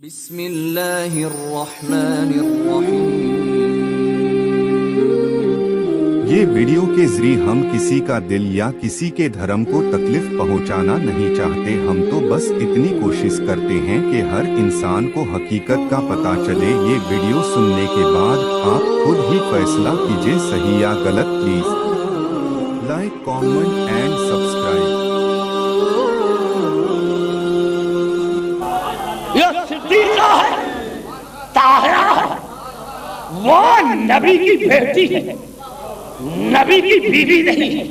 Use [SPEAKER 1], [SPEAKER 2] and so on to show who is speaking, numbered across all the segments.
[SPEAKER 1] بسم اللہ الرحمن الرحیم۔
[SPEAKER 2] یہ ویڈیو کے ذریعے ہم کسی کا دل یا کسی کے دھرم کو تکلیف پہنچانا نہیں چاہتے، ہم تو بس اتنی کوشش کرتے ہیں کہ ہر انسان کو حقیقت کا پتہ چلے۔ یہ ویڈیو سننے کے بعد آپ خود ہی فیصلہ کیجئے صحیح یا غلط۔ Please like, comment and subscribe.
[SPEAKER 3] یہ صدیقہ ہے، طاہرہ ہے، وہ نبی کی بیٹی ہے، نبی کی بیوی نہیں ہے،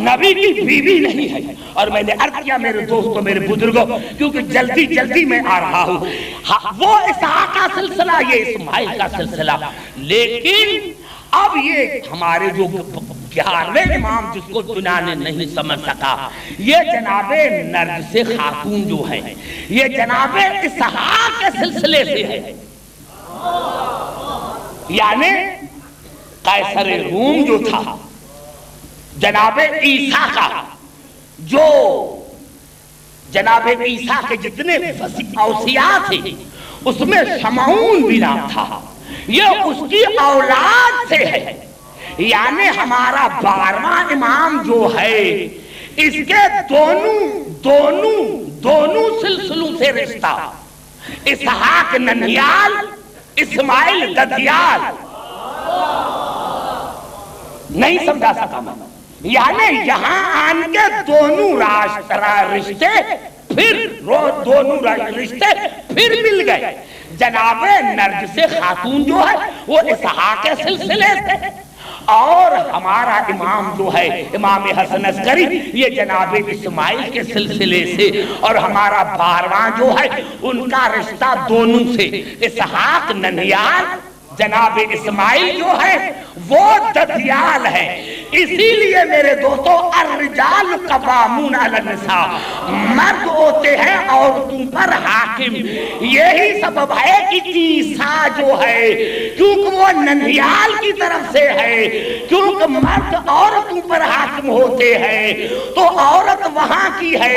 [SPEAKER 3] نبی کی بیوی نہیں ہے۔ اور میں نے عرض کیا میرے دوستوں، میرے بزرگوں، کیونکہ جلدی جلدی میں آ رہا ہوں، وہ اسحاق کا سلسلہ، یہ اسماعیل کا سلسلہ، لیکن اب یہ ہمارے جو 11ویں امام جس کو دنیا نے نہیں سمجھ سکا، یہ جناب نرگس خاتون جو ہے، یہ جناب اسحاق کے سلسلے سے ہے، یعنی قیصر روم جو تھا جناب عیسیٰ کا، جو جناب عیسیٰ کے جتنے اوصیاء تھے اس میں شمعون بھی نام تھا، یہ اس کی اولاد سے ہے، یعنی ہمارا 12واں امام جو ہے اس کے دونوں سلسلوں سے رشتہ، اسحاق ننیال، اسماعیل ددیال، نہیں سمجھا سکا میں، یعنی یہاں آن کے دونوں رشتے پھر مل گئے۔ جناب نرگس خاتون جو ہے وہ اسحاق کے سلسلے سے، اور ہمارا امام جو ہے امام حسن عسکری یہ جناب اسماعیل کے سلسلے سے، اور ہمارا 12واں جو ہے ان کا رشتہ دونوں سے، اسحاق ننیال، جناب اسماعیل جو ہے وہ ددیال ہے۔ اسی لیے میرے دوستو، الرجال قوامون علی النساء، مرد ہوتے ہیں عورتوں پر حاکم۔ یہی سبب ہے کہ عیسیٰ جو ہے کیونکہ وہ ننیال کی طرف سے ہے، کیونکہ مرد عورتوں پر حاکم ہوتے ہیں تو عورت وہاں کی ہے،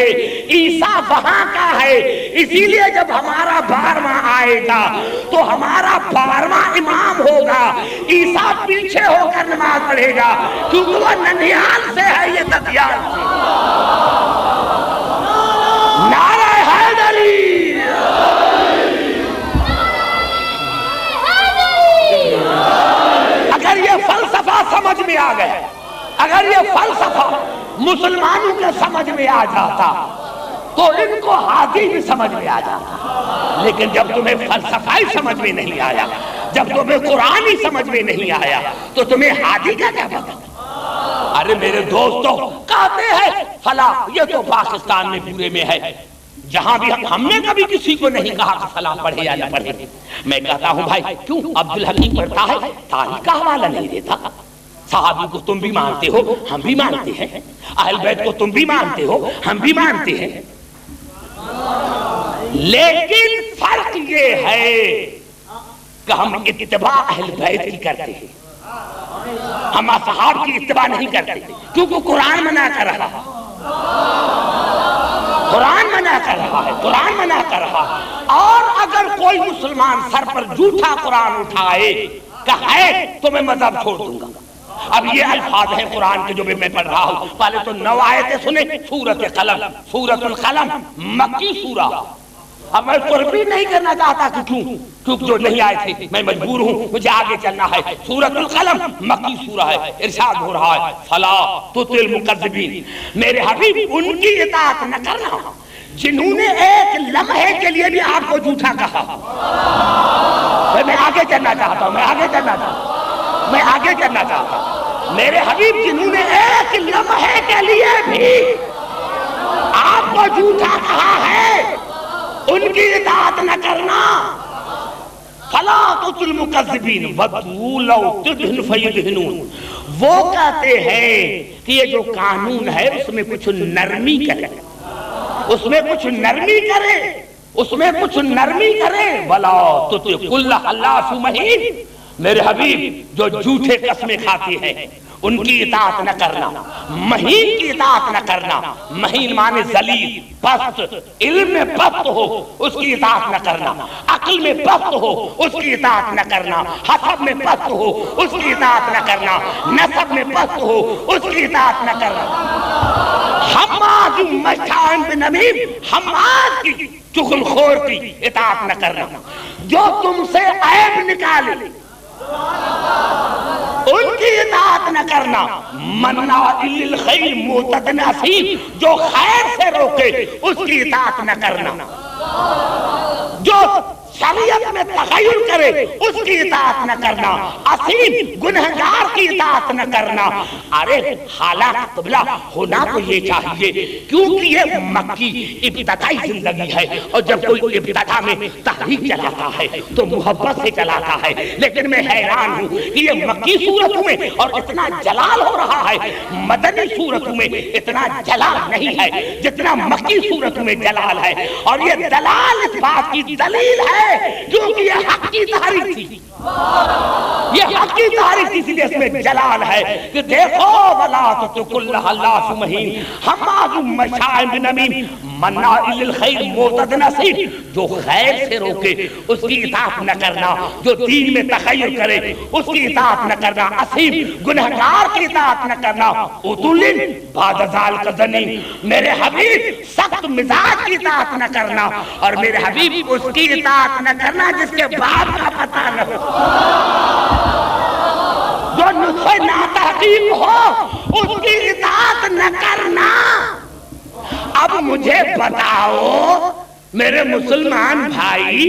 [SPEAKER 3] عیسیٰ وہاں کا ہے۔ اسی لیے جب ہمارا 12واں آئے گا تو ہمارا 12واں امام ہوگا، عیسیٰ پیچھے ہو کر نماز پڑھے گا، کیونکہ وہ ننیال سے ہے، یہ ددیال سے۔ نعرہ حیدری، اگر یہ فلسفہ سمجھ میں آ گیا، اگر یہ فلسفہ مسلمانوں کے سمجھ میں آ جاتا تو ان کو ہادی بھی سمجھ میں آ جاتا، لیکن جب تمہیں فلسفہ ہی سمجھ میں نہیں آیا، جب تمہیں قرآن ہی سمجھ میں نہیں آیا تو تمہیں ہادی کا کیا پتا؟ ارے میرے دوستو، کہتے ہیں فلاں، یہ تو پاکستان میں پورے میں ہے، جہاں بھی ہم نے کبھی کسی کو نہیں کہا کہ فلاں پڑھے یا نہ پڑھے۔ میں کہتا ہوں بھائی کیوں عبدالحکیم پڑھتا ہے، تاریخ کا حوالہ نہیں دیتا؟ صحابی کو تم بھی مانتے ہو، ہم بھی مانتے ہیں، اہل بیت کو تم بھی مانتے ہو، ہم بھی مانتے ہیں، لیکن فرق یہ ہے کہ ہم اتباع اہل بیت کی کرتے ہیں، ہم اصحاب کی اتباع نہیں کرتے، کیونکہ قرآن منع کر رہا ہے، قرآن منع کر رہا ہے، قرآن منع کر رہا ہے۔ اور اگر کوئی مسلمان سر پر جھوٹا قرآن اٹھائے کہ ہے تو میں مذہب چھوڑ دوں گا۔ اب یہ الفاظ ہیں قرآن کے جو میں پڑھ رہا ہوں، پہلے تو 9 آیتیں سنیں۔ سورۃ قلم، سورۃ القلم مکی سورہ، اب میں قربی نہیں کرنا چاہتا کہ کیونکہ جو نہیں آئے تھے میں مجبور ہوں، مجھے آگے چلنا ہے۔ سورۃ القلم مکی سورہ ہے، ارشاد ہو رہا ہے فلا تطع المکذبین، میرے حبیب ان کی اطاعت نہ کرنا جنہوں نے ایک لمحے کے لیے بھی آپ کو جھوٹا کہا۔ میں آگے چلنا چاہتا ہوں، میں آگے چلنا چاہتا ہوں، میرے حبیب جنہوں نے ایک لمحے کے لیے بھی آپ کو جھوٹا کہا ہے ان کی اطاعت نہ کرنا۔ فلا تطع المکذبین ودوا لو تدہن فیدہنون، وہ کہتے ہیں کہ یہ جو قانون ہے اس میں کچھ نرمی کرے، اس میں کچھ نرمی کرے، اس میں کچھ نرمی کرے۔ ولا تطع کل حلاف مہین، میرے حبیب جو جھوٹے قسمیں کھاتی ہے ان کی اطاعت نہ کرنا، مہین کی اطاعت نہ کرنا، مہین مانے ذلیل، پست، علم میں پست ہو اس کی اطاعت نہ کرنا، عقل میں پست ہو اس کی اطاعت نہ کرنا، حسب میں پست ہو اس کی اطاعت نہ کرنا، نسب میں پست ہو اس کی اطاعت نہ کرنا۔ حماد مشاء بنمیم، حماد کی چغل خور کی اطاعت نہ کرنا، جو تم سے عیب نکالے ان کی اطاعت نہ کرنا، مناع للخیر معتد اثیم، جو خیر سے روکے اس کی اطاعت نہ کرنا، جو شریعت میں تغیر کرے اس کی اطاعت نہ کرنا، اثیم گنہگار کی اطاعت نہ کرنا۔ ارے حالات قبلہ ہونا تو یہ چاہیے، کیونکہ یہ مکی ابتدائی زندگی ہے، اور جب کوئی ابتدا میں تحریک چلاتا ہے تو محبت سے چلاتا ہے، لیکن میں حیران ہوں کہ یہ مکی صورتوں میں اور اتنا جلال ہو رہا ہے، مدنی صورتوں میں اتنا جلال نہیں ہے جتنا مکی صورتوں میں جلال ہے، اور یہ دلال اس بات کی دلیل ہے کیونکہ یہ حق کی تحریک تھی، یہ حق کی تحریک تھی، اس لیے اس میں جلال ہے کہ دیکھو وَلَا تُطِعْ كُلَّ حَلَّافٍ مَّهِینٍ حَمَّازٍ مَّشَّاءٍ بِنَمِيمٍ مَّنَّاعٍ لِلْخَیرِ مُعْتَدٍ اثیم، جو خیر سے روکے اس کی اطاعت نہ کرنا، جو دین میں تخیر کرے اس کی اطاعت نہ کرنا، اثیم گنہگار کی اطاعت نہ کرنا، عُتُلٍ بَعْدَ ذَلِکَ زَنِیمٍ، میرے حبیب سخت مزاج کی اطاعت نہ کرنا، اور میرے حبیب اس کی اطاعت نہ کرنا جس کے باپ کا پتہ نہ ہو، جو نطفہ ناتحقیق ہو اس کی اطاعت نہ کرنا۔ اب مجھے بتاؤ میرے مسلمان بھائی،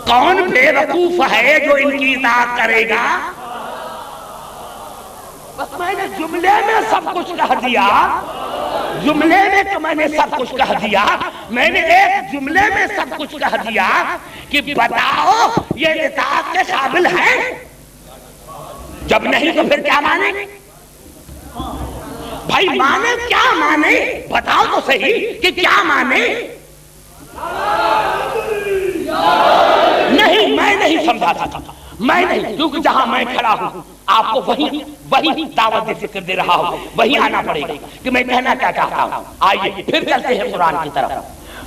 [SPEAKER 3] کون بے وقوف ہے جو ان کی اطاعت کرے گا؟ بس میں نے جملے میں سب کچھ کہہ دیا، جملے میں نے سب کچھ کہہ دیا، میں نے ایک جملے میں سب کچھ کہہ دیا کہ بتاؤ یہ اطاعت کے قابل ہے؟ جب نہیں تو پھر کیا مانے؟ بھائی مانے کیا مانے؟ بتاؤ تو صحیح کہ کیا مانے؟ نہیں میں نہیں سمجھا سکتا، میں نہیں، کیونکہ جہاں میں کھڑا ہوں آپ کو وہی دعوت ذکر دے رہا ہوں، وہی آنا پڑے گا کہ میں کہنا کیا چاہتا ہوں۔ آئیے پھر چلتے ہیں قرآن کی طرف۔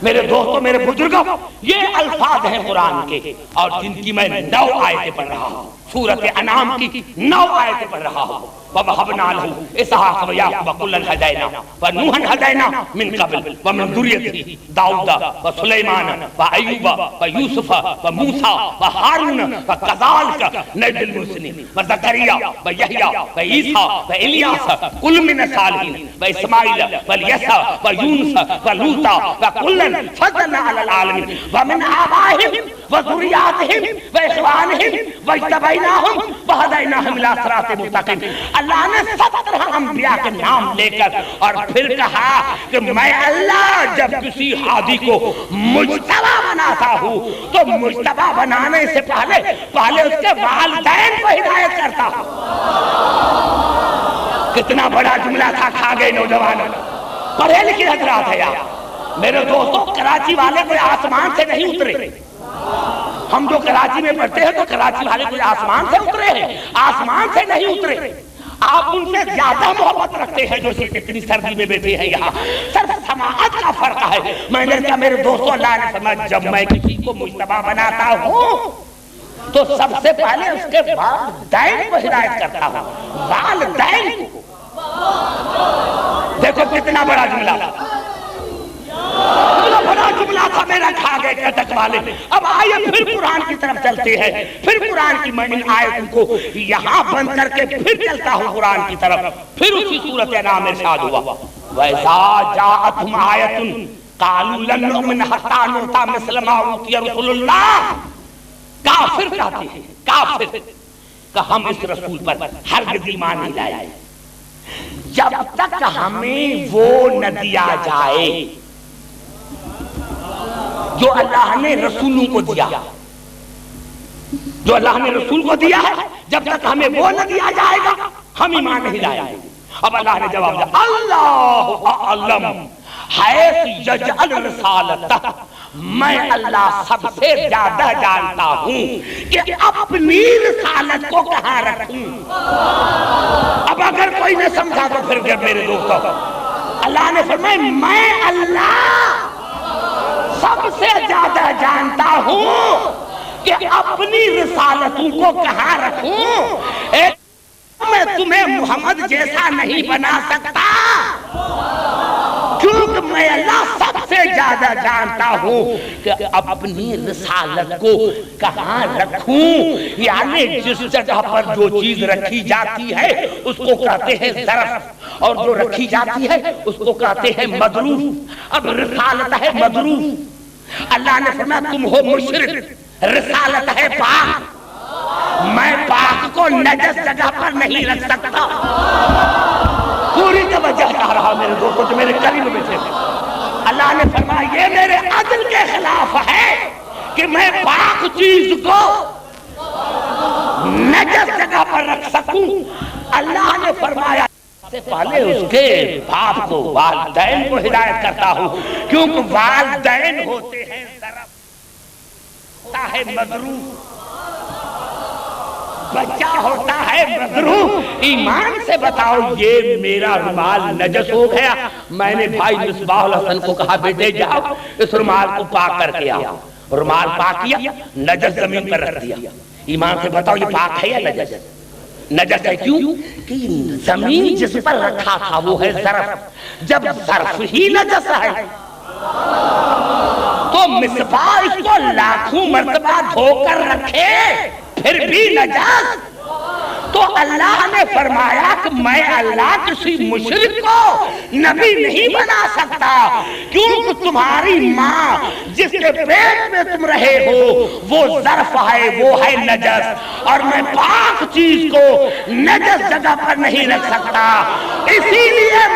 [SPEAKER 3] میرے دوستوں، میرے بزرگوں، یہ الفاظ ہیں قرآن کے اور جن کی میں 9 آیتیں پڑھ رہا ہوں، سورۃ انعام کی 9 آیتیں پڑھ رہا ہوں۔ وَوَهَبْنَا لَهُ إِسْحَاقَ وَيَعْقُوبَ كُلًّا هَدَيْنَا وَنُوحًا هَدَيْنَا مِن قَبْلُ وَمِن ذُرِّيَّتِهِ دَاوُودَ وَسُلَيْمَانَ وَأَيُّوبَ وَيُوسُفَ وَمُوسَىٰ وَهَارُونَ وَكَذَٰلِكَ نَجْزِي الْمُحْسِنِينَ وَزَكَرِيَّا وَيَحْيَىٰ وَعِيسَىٰ وَإِلْيَاسَ كُلٌّ مِّنَ الصَّالِحِينَ وَإِسْمَاعِيلَ وَالْيَسَعَ وَيُونُسَ وَلُوطًا وَكُلًّا فَضَّلْنَا عَلَى الْعَالَمِينَ وَمِنْ آبَائِهِمْ وَذُرِّيَّاتِهِمْ وَإِخْوَانِهِمْ وَاجْتَبَيْنَاهُمْ وَهَدَيْنَاهُمْ إِلَىٰ صِرَاطٍ مُّسْتَقِيمٍ۔ اللہ نے 17 انبیاء کے نام لے کر اور پھر کہا کہ میں اللہ جب کسی ہادی کو مجتبی بناتا ہوں تو مجتبی بنانے سے پہلے اس کے والدین کو ہدایت کرتا ہوں۔ کتنا بڑا جملہ تھا، کھا گئے نوجوان، پڑھے لکھے حضرات ہے یار میرے دوستوں۔ کراچی والے کوئی آسمان سے نہیں اترے، ہم جو کراچی میں پڑھتے ہیں تو کراچی والے کوئی آسمان سے اترے ہیں، آسمان سے نہیں اترے۔ آپ ان سے زیادہ محبت رکھتے ہیں جو صرف اتنی سردی میں بیٹھے ہیں یہاں، صرف سماعت کا فرق ہے۔ میں نے کہا میرے دوستوں، اللہ نے فرمایا جب میں کسی کو مجتبی بناتا ہوں تو سب سے پہلے اس کے والدین کو ہدایت کرتا ہوں، والدین کو۔ دیکھو کتنا بڑا جملہ تھا، کتنا بڑا جملہ تھا، میرا کھا گئے کٹک والے۔ اب آئیے پھر قرآن کی طرف چلتے ہیں، پھر قرآن کی میں ان آیتوں کو یہاں بند کر کے پھر چلتا ہوں قرآن کی طرف۔ پھر اسی سورۃ انعام ارشاد ہوا وَإِذَا جَاءَتْهُمْ آیَةٌ قَالُوا لَن نُّؤْمِنَ حَتَّىٰ نُؤْتَىٰ مِثْلَ مَا أُوتِیَ رُسُلُ اللَّهِ۔ کافر کہتے ہیں، کافر کہ ہم اس رسول پر ہرگز ایمان نہیں لائے جب تک ہمیں وہ نہ دیا جائے جو اللہ نے رسولوں کو دیا، جو اللہ نے رسول کو دیا ہے، جب تک ہمیں وہ نہ دیا جائے گا ہم ایمان نہیں لائیں گے۔ اب اللہ نے جواب دیا اللہ اعلم حیث یجعل رسالتہ، میں اللہ سب سے زیادہ جانتا ہوں کہ اپنی رسالت کو کہاں رکھوں۔ اب اگر کوئی نہ سمجھا تو پھر میرے دوستوں، اللہ نے فرمایا میں اللہ سب سے زیادہ جانتا ہوں کہ اپنی رسالتوں کو کہاں رکھوں۔ میں تمہیں محمد جیسا نہیں بنا سکتا کیونکہ میں اللہ سب سے زیادہ جانتا ہوں کہ اپنی رسالت کو کہاں رکھوں، یعنی جس جگہ پر جو چیز رکھی جاتی ہے اس کو کہتے ہیں ظرف، اور جو رکھی جاتی ہے اس کو کہتے ہیں مظروف۔ اب رسالت ہے مظروف، اللہ نے فرمایا تم ہو مشرک، رسالت ہے پاک، میں پاک کو نجس جگہ پر نہیں رکھ سکتا۔ پوری توجہ چاہ رہا میرے دوستوں جو میرے قریب بیٹھے تھے، اللہ نے فرمایا یہ میرے عدل کے خلاف ہے کہ میں پاک چیز کو نجس جگہ پر رکھ سکوں۔ اللہ نے فرمایا سے پہلے اس کے باپ کو، والدین کو ہدایت کرتا ہوں، کیونکہ والدین ہوتے ہیں ظرف، ہوتا ہے مظروف، بچہ ہوتا ہے مظروف۔ ایمان سے بتاؤ یہ میرا رومال نجس ہو گیا، میں نے بھائی مصباح الحسن کو کہا بیٹے جاؤ اس رومال کو پاک کر کے آؤ، رومال پاک کیا، نجس زمین پر رکھ دیا۔ ایمان سے بتاؤ یہ پاک ہے یا نجس؟ نجس ہے۔ کیوں کہ زمین جس پر رکھا تھا وہ ہے ظرف، جب ظرف ہی نجس ہے تو مصباح اس کو لاکھوں مرتبہ دھو کر رکھے پھر بھی نجس۔ تو اللہ نے فرمایا کہ میں اللہ کسی مشرک کو نبی نہیں بنا سکتا، کیونکہ تمہاری ماں جس کے پیٹ میں تم رہے ہو وہ ظرف ہے، وہ ہے نجس، اور میں پاک چیز کو نجس جگہ پر نہیں رکھ سکتا۔ اسی لیے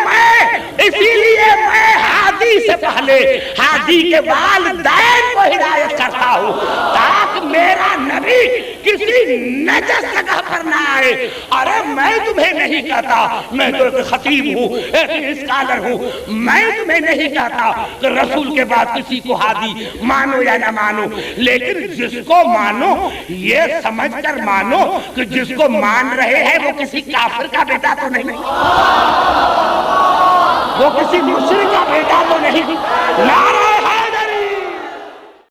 [SPEAKER 3] میں ہادی سے پہلے ہادی کے والدین کو ہدایت کرتا ہوں تاکہ میرا نبی کسی نجس جگہ پر نہ آئے۔ ارے میں تمہیں نہیں کہتا، میں تو ایک خطیب ہوں، ایک اسکالر ہوں، میں تمہیں نہیں کہتا کہ رسول کے بعد کسی کو ہادی مانو یا نہ مانو، لیکن جس کو مانو یہ سمجھ کر مانو کہ جس کو مان رہے ہیں وہ کسی کافر کا بیٹا تو نہیں، وہ کسی مشرک کا بیٹا تو نہیں۔ نعرہ